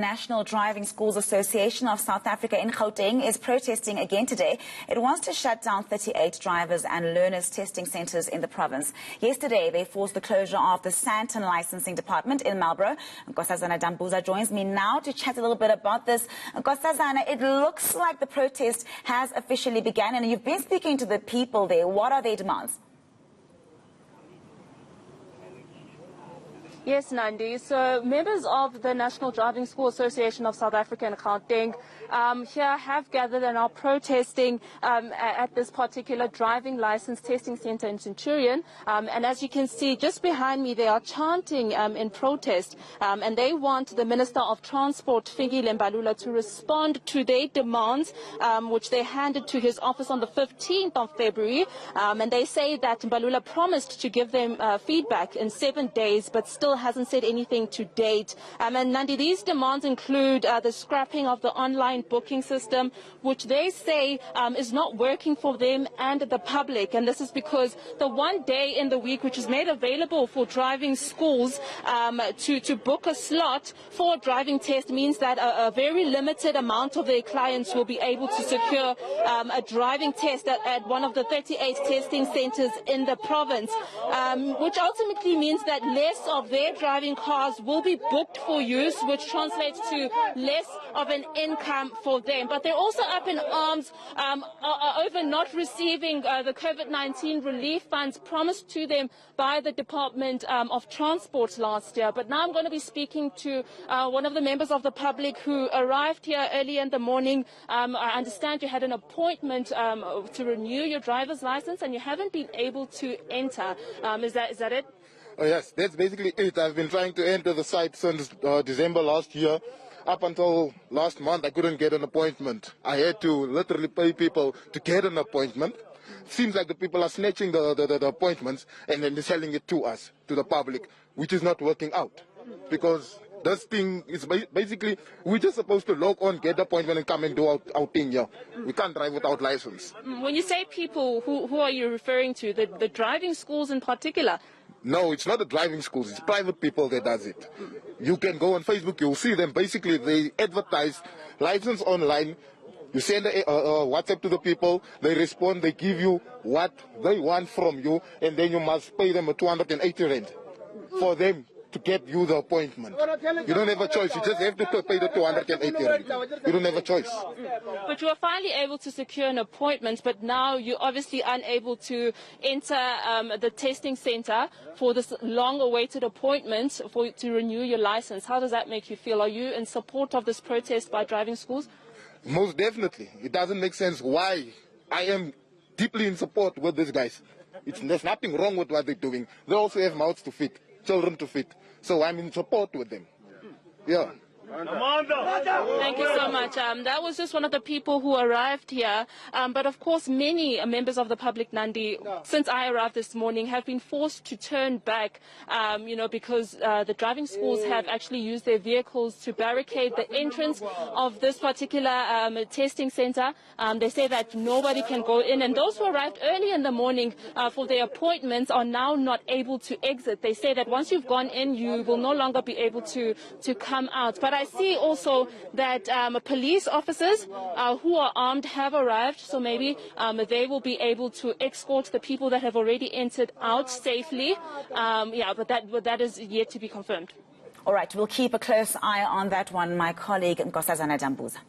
National Driving Schools Association of South Africa in Gauteng is protesting again today. It wants to shut down 38 drivers and learners testing centres in the province. Yesterday, they forced the closure of the Santon Licensing Department in Marlborough. Nkosazana Dambuza joins me now to chat a little bit about this. Nkosazana, it looks like the protest has officially begun, and you've been speaking to the people there. What are their demands? Yes, Nandi. So members of the National Driving School Association of South Africa in Gauteng here have gathered and are protesting at this particular driving license testing centre in Centurion. And as you can see just behind me, they are chanting in protest. And they want the Minister of Transport, Fikile Mbalula, to respond to their demands, which they handed to his office on the 15th of February. And they say that Mbalula promised to give them feedback in 7 days, but still hasn't said anything to date. And Nandi, these demands include the scrapping of the online booking system, which they say is not working for them and the public. And this is because the one day in the week which is made available for driving schools to book a slot for a driving test means that a very limited amount of their clients will be able to secure a driving test at one of the 38 testing centres in the province, which ultimately means that less of their driving cars will be booked for use, which translates to less of an income for them. But they're also up in arms over not receiving the COVID-19 relief funds promised to them by the Department of Transport last year. But now I'm going to be speaking to one of the members of the public who arrived here early in the morning. I understand you had an appointment to renew your driver's license and you haven't been able to enter. Is that it? Oh, yes, that's basically it. I've been trying to enter the site since December last year. Up until last month, I couldn't get an appointment. I had to literally pay people to get an appointment. Seems like the people are snatching the appointments and then they're selling it to us, to the public, which is not working out. Because this thing is basically, we're just supposed to log on, get the appointment and come and do our thing here. We can't drive without license. When you say people, who are you referring to? The driving schools in particular? No, it's not the driving schools, it's private people that does it. You can go on Facebook, you'll see them. Basically, they advertise license online. You send a WhatsApp to the people, they respond, they give you what they want from you, and then you must pay them a 280 rand for them to get you the appointment. You don't have a choice. You just have to pay the 280 rand. You don't have a choice. But you were finally able to secure an appointment, but now you're obviously unable to enter the testing centre for this long-awaited appointment to renew your license. How does that make you feel? Are you in support of this protest by driving schools? Most definitely. It doesn't make sense why. I am deeply in support with these guys. There's nothing wrong with what they're doing. They also have mouths to feed, children to feed. So I'm in support with them. Yeah. Thank you so much. That was just one of the people who arrived here. But of course, many members of the public, Nandi, since I arrived this morning, have been forced to turn back, because the driving schools have actually used their vehicles to barricade the entrance of this particular testing centre. They say that nobody can go in. And those who arrived early in the morning for their appointments are now not able to exit. They say that once you've gone in, you will no longer be able to come out. But I see also that police officers who are armed have arrived, so maybe they will be able to escort the people that have already entered out safely. But that is yet to be confirmed. All right, we'll keep a close eye on that one, my colleague Nkosazana Dambuza.